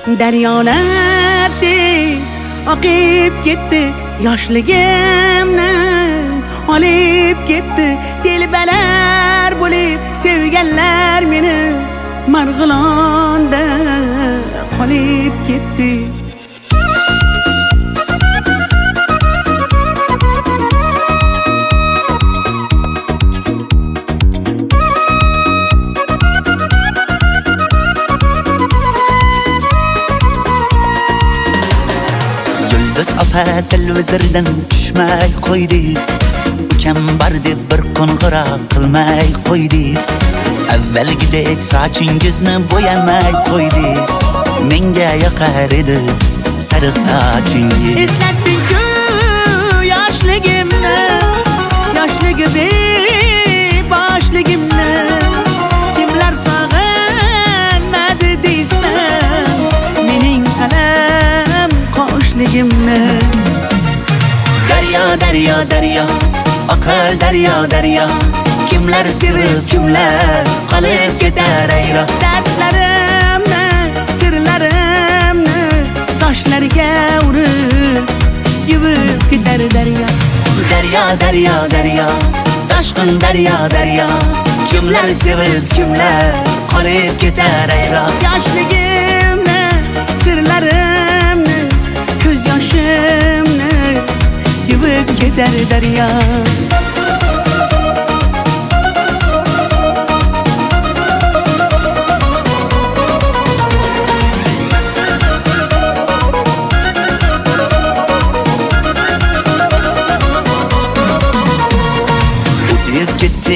Daryolar tez oqib ketdi, yoshligimni olib ketdi. Telbalar bo'lib sevganlar meni Marg'ilonda qolib ketdi. Biz opa televizordan tushmay qo'ydingiz. Ukam bor deb bir qo'ng'iroq qilmay qo'ydingiz. Avvalgidek sochingizni bo'yamay qo'ydingiz. Menga yoqar edi sariq sochingiz. Eslatding-ku yoshligimni, yoshligimni, boshligimni. Kimlar sog'inmadi deysan, mening qalam qoshligimni. Daryo, daryo, daryo, oqar daryo, daryo. Kimlar sevib, kimlar qolib ketar ayro. Dardlarimni, sirlarimni toshlarga urib yuvib ketar daryo. Daryo, daryo, daryo, toshqin daryo, daryo. Kimlar sevib, kimlar qolib ketar ayro. Yoshligimni, sirlarimni, ko'z yoshimni yuvib ketar daryo.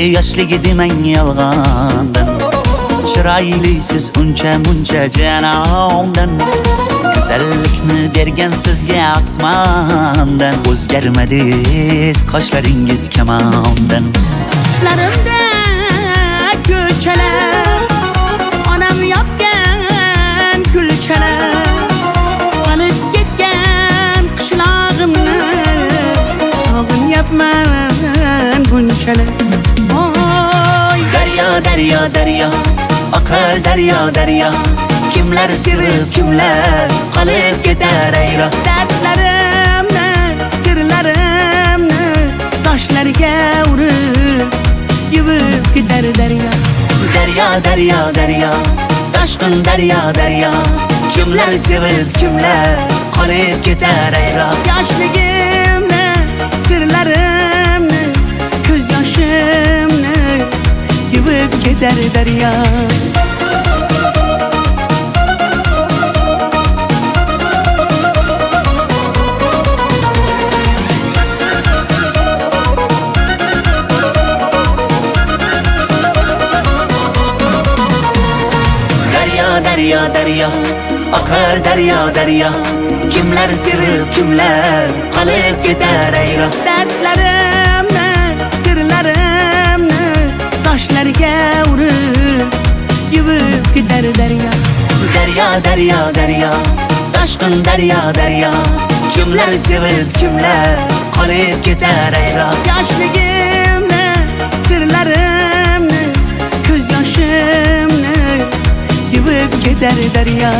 Yoshligi demang yolg'ondan, chiroylisiz uncha muncha janondan. Go'zallikni bergan sizga osmondan, o'zgarmadingiz qoshlaringiz kamondan. Tushlarimda ko'chalar, onam yopgan kulchalar, qolib ketgan qishlog'imni sog'inyapman bunchalar. Daryo, daryo, daryo, oqar daryo, daryo. Kimlar sevib, kimlar qolib ketar ayro. Dardlarimni, sirlarimni toshlarga urib yuvib ketar daryo. Daryo, daryo, daryo, toshqin daryo, daryo. Kimlar sevib, kimlar qolib ketar ayro. Yoshligimni, sirlarimni, ko'z yoshimni yuvib ketar daryo. Daryo, daryo, daryo, oqar daryo, daryo. Kimlar sevib, kimlar qolib ketar ayro. Dardlarimni, sirlarimni toshlarga urib yuvib ketar daryo. Daryo, daryo, daryo, toshqin daryo, daryo. Kimlar sevib, kimlar qolib ketar ayro. Yoshligimni, sirlarimni, ko'z yoshimni yuvib ketar daryo.